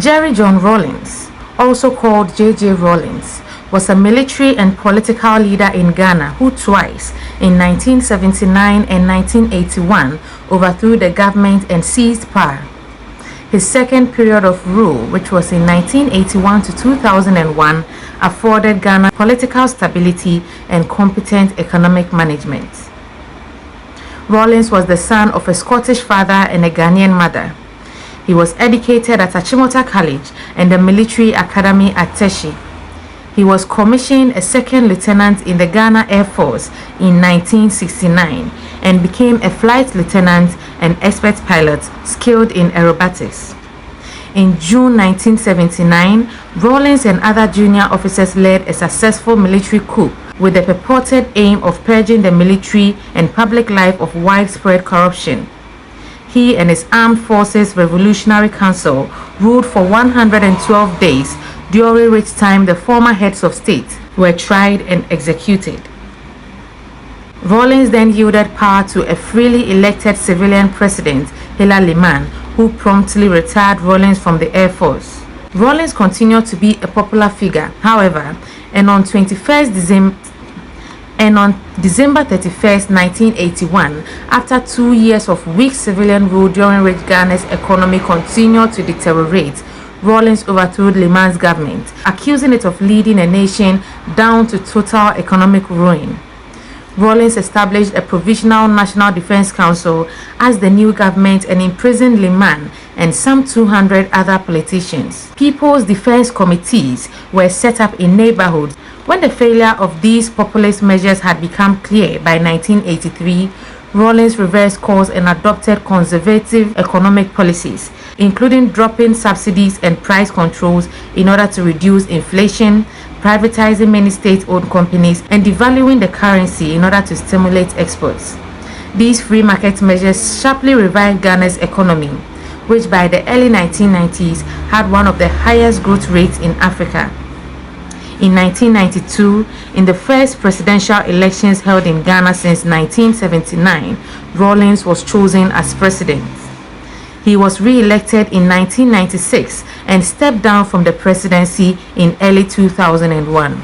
Jerry John Rawlings, also called JJ Rawlings, was a military and political leader in Ghana who twice, in 1979 and 1981, overthrew the government and seized power. His second period of rule, which was in 1981 to 2001, afforded Ghana political stability and competent economic management. Rawlings was the son of a Scottish father and a Ghanaian mother. He was educated at Achimota College and the Military Academy at Teshi. He was commissioned a second lieutenant in the Ghana Air Force in 1969 and became a flight lieutenant and expert pilot skilled in aerobatics. In June 1979, Rawlings and other junior officers led a successful military coup with the purported aim of purging the military and public life of widespread corruption. He and his Armed Forces Revolutionary Council ruled for 112 days, during which time the former heads of state were tried and executed. Rawlings then yielded power to a freely elected civilian president, Hilary Liman, who promptly retired Rawlings from the Air Force. Rawlings continued to be a popular figure, however, and on December 31st, 1981, after 2 years of weak civilian rule during which Ghana's economy continued to deteriorate, Rawlings overthrew Liman's government, accusing it of leading a nation down to total economic ruin. Rawlings established a Provisional National Defense Council as the new government and imprisoned Liman and some 200 other politicians. People's Defense Committees were set up in neighborhoods. When the failure of these populist measures had become clear by 1983, Rawlings reversed course and adopted conservative economic policies, including dropping subsidies and price controls in order to reduce inflation, privatizing many state-owned companies, and devaluing the currency in order to stimulate exports. These free market measures sharply revived Ghana's economy, which by the early 1990s had one of the highest growth rates in Africa. In 1992, in the first presidential elections held in Ghana since 1979, Rawlings was chosen as president. He was re-elected in 1996 and stepped down from the presidency in early 2001.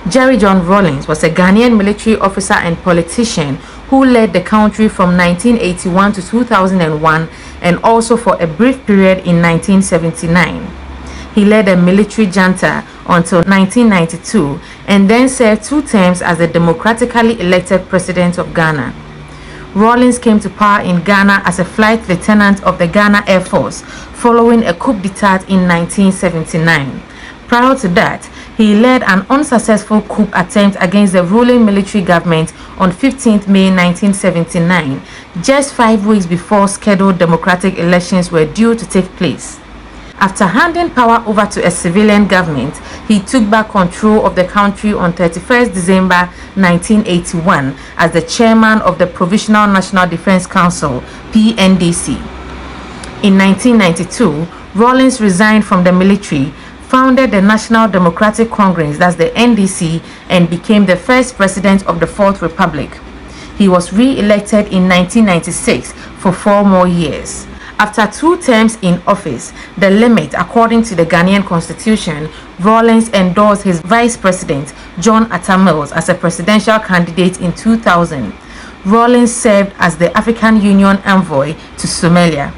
Jerry John Rawlings was a Ghanaian military officer and politician who led the country from 1981 to 2001 and also for a brief period in 1979. He led a military junta until 1992 and then served 2 terms as the democratically elected president of Ghana. Rawlings came to power in Ghana as a flight lieutenant of the Ghana Air Force following a coup d'etat in 1979. Prior to that, he led an unsuccessful coup attempt against the ruling military government on 15 May 1979, just 5 weeks before scheduled democratic elections were due to take place. After handing power over to a civilian government, he took back control of the country on 31st December 1981 as the chairman of the Provisional National Defense Council, PNDC. In 1992, Rawlings resigned from the military, founded the National Democratic Congress, that's the NDC, and became the first president of the Fourth Republic. He was re-elected in 1996 for 4 more years. After 2 terms in office, the limit according to the Ghanaian constitution, Rawlings endorsed his vice president, John Atta Mills, as a presidential candidate in 2000. Rawlings served as the African Union envoy to Somalia.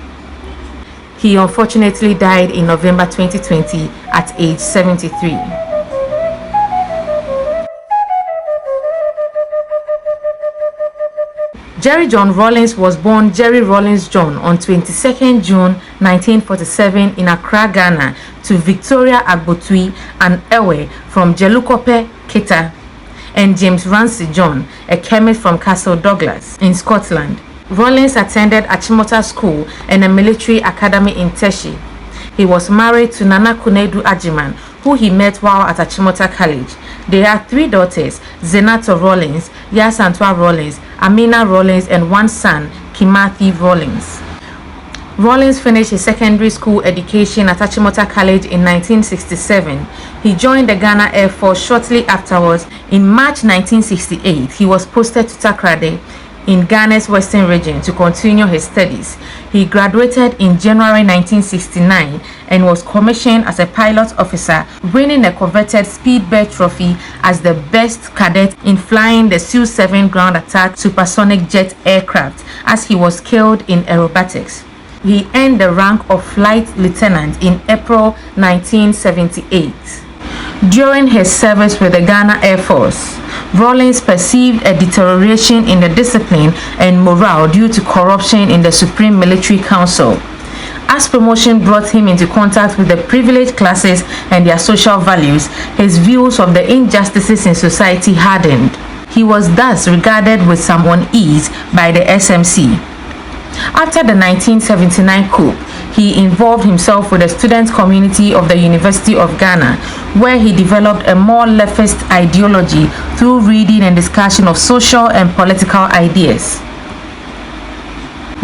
He unfortunately died in November 2020 at age 73. Jerry John Rawlings was born Jerry Rawlings John on 22nd June 1947 in Accra, Ghana, to Victoria Agbotui and Ewe from Jelukope, Keta, and James Ramsey John, a chemist from Castle Douglas in Scotland. Rawlings attended Achimota School and a military academy in Teshi. He was married to Nana Akufo-Addo, who he met while at Achimota College. They had 3 daughters, Zenato Rawlings, Yasantua Rawlings, Amina Rawlings, and 1 son, Kimathi Rawlings. Rawlings finished his secondary school education at Achimota College in 1967. He joined the Ghana Air Force shortly afterwards. In March 1968, he was posted to Takrade. in Ghana's Western region to continue his studies. He graduated in January 1969 and was commissioned as a pilot officer, winning a coveted Speedbird Trophy as the best cadet in flying the Su-7 ground attack supersonic jet aircraft, as he was killed in aerobatics. He earned the rank of flight lieutenant in April 1978. During his service with the Ghana Air Force, Rawlings perceived a deterioration in the discipline and morale due to corruption in the Supreme Military Council. As promotion brought him into contact with the privileged classes and their social values, his views of the injustices in society hardened. He was thus regarded with some unease by the SMC. After the 1979 coup, he involved himself with the student community of the University of Ghana, where he developed a more leftist ideology through reading and discussion of social and political ideas.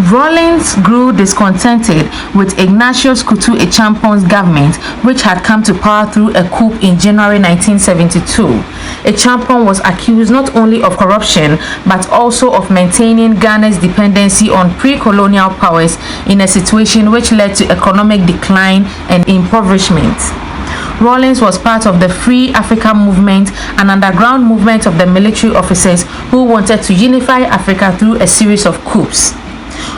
Rawlings grew discontented with Ignatius Kutu Echampon's government, which had come to power through a coup in January 1972. Echampon was accused not only of corruption but also of maintaining Ghana's dependency on pre-colonial powers in a situation which led to economic decline and impoverishment. Rawlings was part of the Free Africa movement, an underground movement of the military officers who wanted to unify Africa through a series of coups.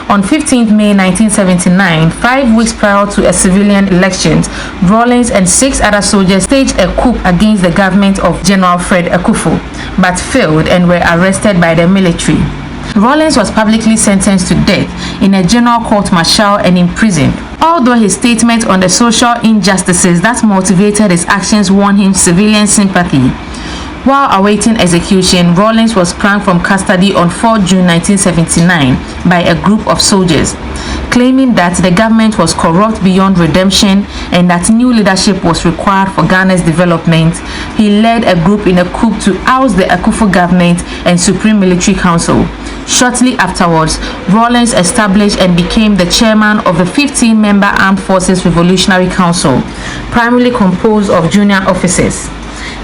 On 15th May 1979, 5 weeks prior to a civilian election, Rawlings and 6 other soldiers staged a coup against the government of General Fred Akufo, but failed and were arrested by the military. Rawlings was publicly sentenced to death in a general court-martial and imprisoned. Although his statement on the social injustices that motivated his actions won him civilian sympathy, while awaiting execution, Rawlings was sprung from custody on 4 June 1979 by a group of soldiers, claiming that the government was corrupt beyond redemption and that new leadership was required for Ghana's development. He led a group in a coup to oust the Akufo government and Supreme Military Council. Shortly afterwards, Rawlings established and became the chairman of the 15-member Armed Forces Revolutionary Council, primarily composed of junior officers.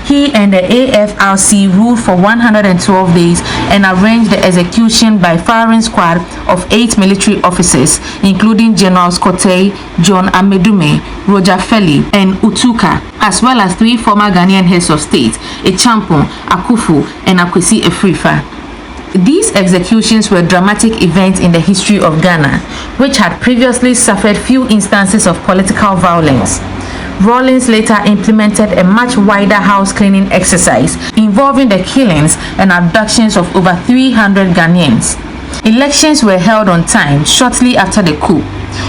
He and the AFRC ruled for 112 days and arranged the execution by firing squad of 8 military officers, including Generals Kote, John Amedume, Roger Feli, and Utuka, as well as 3 former Ghanaian heads of state, Echampon, Akufo, and Akwesi Efrifa. These executions were dramatic events in the history of Ghana, which had previously suffered few instances of political violence. Rawlings later implemented a much wider house cleaning exercise involving the killings and abductions of over 300 Ghanaians. Elections were held on time shortly after the coup.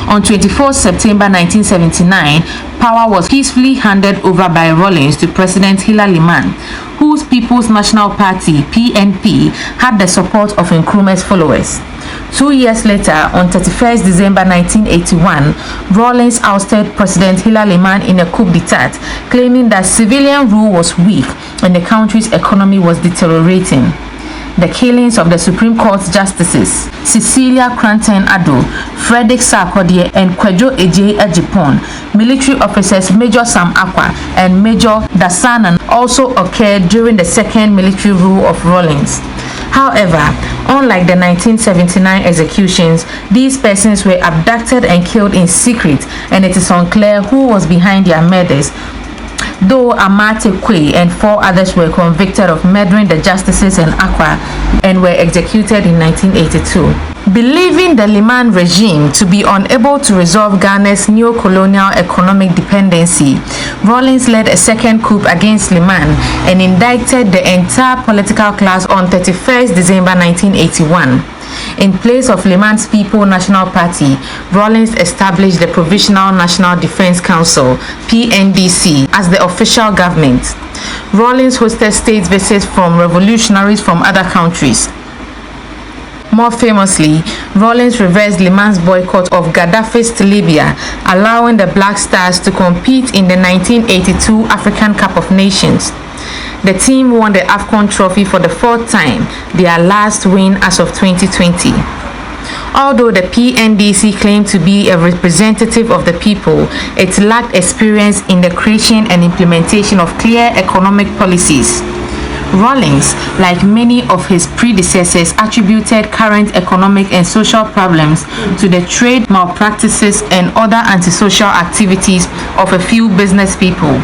On 24 September 1979, power was peacefully handed over by Rawlings to President Hilary Liman, whose People's National Party (PNP) had the support of Nkrumah's followers. 2 years later, on 31st December 1981, Rawlings ousted President Hilary Liman in a coup d'etat, claiming that civilian rule was weak and the country's economy was deteriorating. The killings of the Supreme Court Justices Cecilia Cranton-Addo, Frederick Sarkodie, and Kwadwo Ejei Ajipon, military officers Major Sam Akwa and Major Dasanan also occurred during the second military rule of Rawlings. However, unlike the 1979 executions, these persons were abducted and killed in secret, and it is unclear who was behind their murders, though Amate Kwe and 4 others were convicted of murdering the justices in Accra and were executed in 1982. Believing the Liman regime to be unable to resolve Ghana's neo-colonial economic dependency, Rawlings led a second coup against Liman and indicted the entire political class on 31st December 1981. In place of Liman's People National Party, Rawlings established the Provisional National Defense Council (PNDC) as the official government. Rawlings hosted state visits from revolutionaries from other countries. More famously, Rawlings reversed Liman's boycott of Gaddafi's Libya, allowing the Black Stars to compete in the 1982 African Cup of Nations. The team won the AFCON trophy for the 4th time, their last win as of 2020. Although the PNDC claimed to be a representative of the people, it lacked experience in the creation and implementation of clear economic policies. Rawlings, like many of his predecessors, attributed current economic and social problems to the trade malpractices and other antisocial activities of a few business people.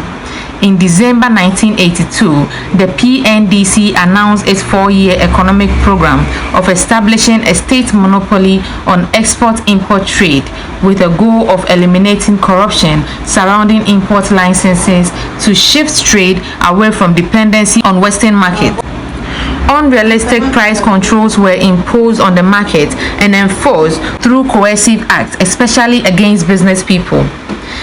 In December 1982, the PNDC announced its 4-year economic program of establishing a state monopoly on export-import trade with a goal of eliminating corruption surrounding import licenses to shift trade away from dependency on Western markets. Unrealistic price controls were imposed on the market and enforced through coercive acts, especially against business people.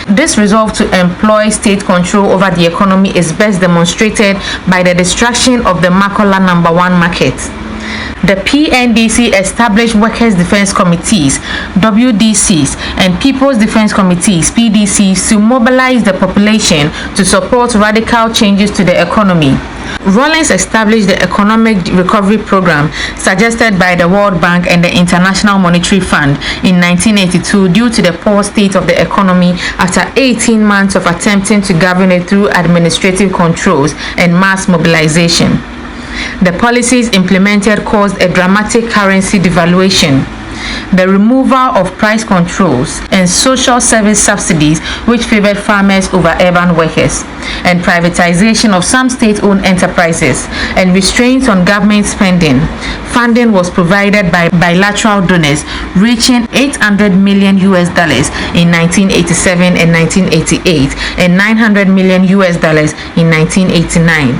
This resolve to employ state control over the economy is best demonstrated by the destruction of the Makola No. 1 market. The PNDC established Workers' Defense Committees, WDCs, and People's Defense Committees, PDCs, to mobilize the population to support radical changes to the economy. Rawlings established the Economic Recovery Program suggested by the World Bank and the International Monetary Fund in 1982 due to the poor state of the economy after 18 months of attempting to govern it through administrative controls and mass mobilization. The policies implemented caused a dramatic currency devaluation, the removal of price controls and social service subsidies which favored farmers over urban workers, and privatization of some state-owned enterprises and restraints on government spending. Funding was provided by bilateral donors reaching $800 million in 1987 and 1988 and $900 million in 1989.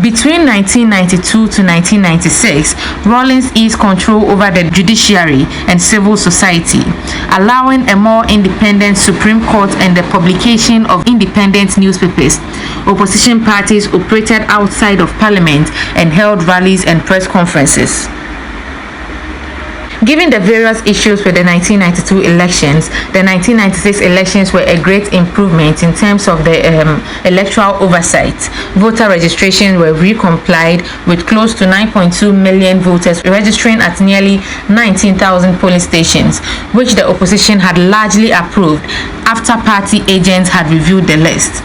Between 1992 to 1996, Rawlings eased control over the judiciary and civil society, allowing a more independent Supreme Court and the publication of independent newspapers. Opposition parties operated outside of Parliament and held rallies and press conferences. Given the various issues with the 1992 elections, the 1996 elections were a great improvement in terms of the electoral oversight. Voter registrations were recomplied with close to 9.2 million voters registering at nearly 19,000 polling stations, which the opposition had largely approved after party agents had reviewed the list.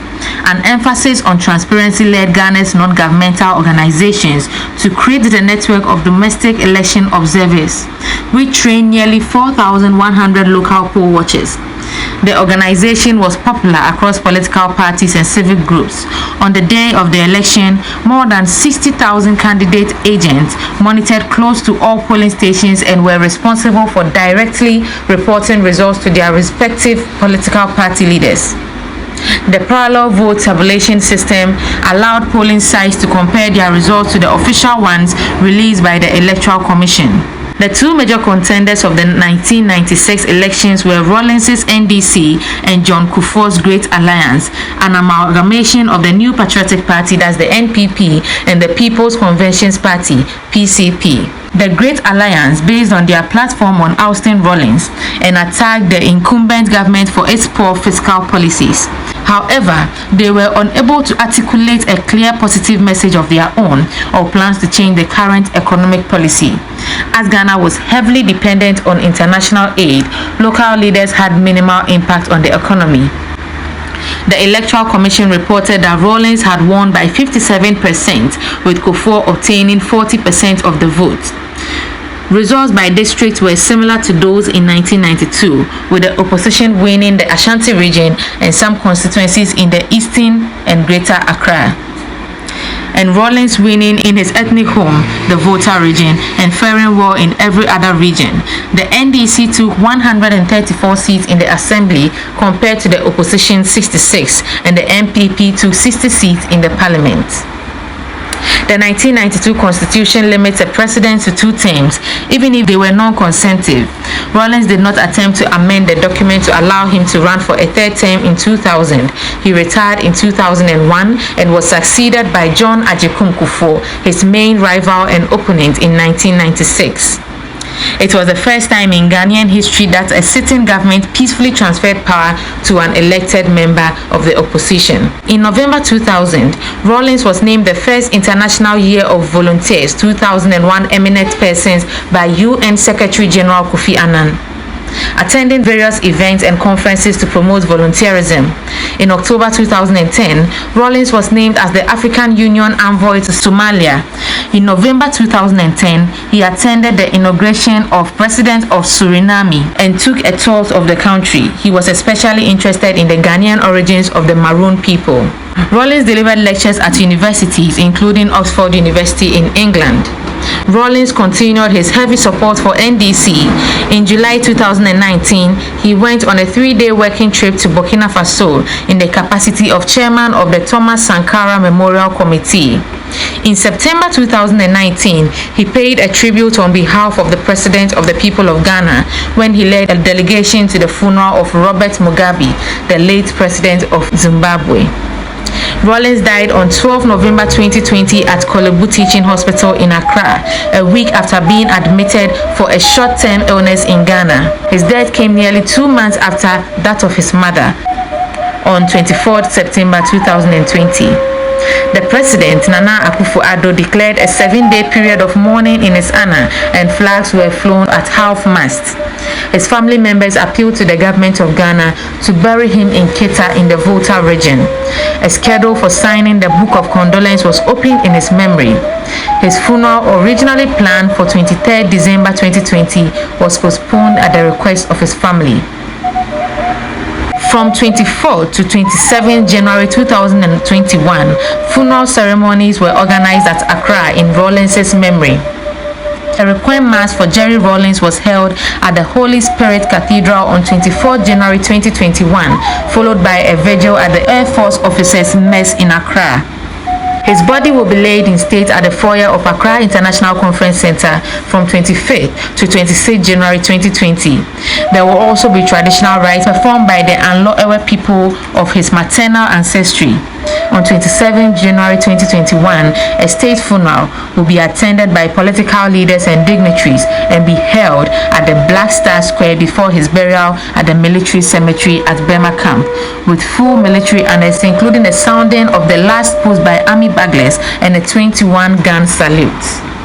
An emphasis on transparency led Ghana's non-governmental organizations to create the network of domestic election observers, which trained nearly 4,100 local poll watchers. The organization was popular across political parties and civic groups. On the day of the election, more than 60,000 candidate agents monitored close to all polling stations and were responsible for directly reporting results to their respective political party leaders. The parallel vote tabulation system allowed polling sites to compare their results to the official ones released by the Electoral Commission. The two major contenders of the 1996 elections were Rawlings' NDC and John Kufuor's Great Alliance, an amalgamation of the New Patriotic Party, that's the NPP, and the People's Conventions Party, PCP. The Great Alliance, based on their platform on ousting Rawlings, and attacked the incumbent government for its poor fiscal policies. However, they were unable to articulate a clear positive message of their own or plans to change the current economic policy. As Ghana was heavily dependent on international aid, local leaders had minimal impact on the economy. The Electoral Commission reported that Rawlings had won by 57%, with Kufuor obtaining 40% of the vote. Results by district were similar to those in 1992, with the opposition winning the Ashanti region and some constituencies in the eastern and greater Accra, and Rawlings winning in his ethnic home, the Volta region, and faring well in every other region. The NDC took 134 seats in the assembly compared to the opposition's 66, and the MPP took 60 seats in the parliament. The 1992 constitution limits a president to 2 terms, even if they were non-consentive. Rawlings did not attempt to amend the document to allow him to run for a 3rd term in 2000. He retired in 2001 and was succeeded by John Agyekum Kufuor, his main rival and opponent, in 1996. It was the first time in Ghanaian history that a sitting government peacefully transferred power to an elected member of the opposition. In November 2000, Rawlings was named the first International Year of Volunteers 2001 Eminent Persons by UN Secretary General Kofi Annan. attending various events and conferences to promote volunteerism. In October 2010, Rawlings was named as the African Union envoy to Somalia. In November 2010, he attended the inauguration of President of Suriname and took a tour of the country. He was especially interested in the Ghanaian origins of the Maroon people. Rawlings delivered lectures at universities, including Oxford University in England. Rawlings continued his heavy support for NDC. In July 2019, he went on a 3-day working trip to Burkina Faso in the capacity of chairman of the Thomas Sankara Memorial Committee. In September 2019, he paid a tribute on behalf of the President of the People of Ghana when he led a delegation to the funeral of Robert Mugabe, the late President of Zimbabwe. Rawlings died on 12 November 2020 at Korle-Bu Teaching Hospital in Accra, a week after being admitted for a short-term illness in Ghana. His death came nearly 2 months after that of his mother, on 24 September 2020. The president, Nana Akufo-Addo, declared a 7-day period of mourning in his honor, and flags were flown at half-mast. His family members appealed to the government of Ghana to bury him in Keta in the Volta Region. A schedule for signing the Book of Condolence was opened in his memory. His funeral, originally planned for 23 December 2020, was postponed at the request of his family. From 24 to 27 January 2021, funeral ceremonies were organized at Accra in Rawlings' memory. A requiem mass for Jerry Rawlings was held at the Holy Spirit Cathedral on 24 January 2021, followed by a vigil at the Air Force Officers' Mess in Accra. His body will be laid in state at the foyer of Accra International Conference Center from 25th to 26th January 2020. There will also be traditional rites performed by the Anlo-Ewe people of his maternal ancestry. On 27 January 2021, a state funeral will be attended by political leaders and dignitaries and be held at the Black Star Square before his burial at the military cemetery at Bema Camp, with full military honors, including the sounding of the last post by army buglers and a 21-gun salute.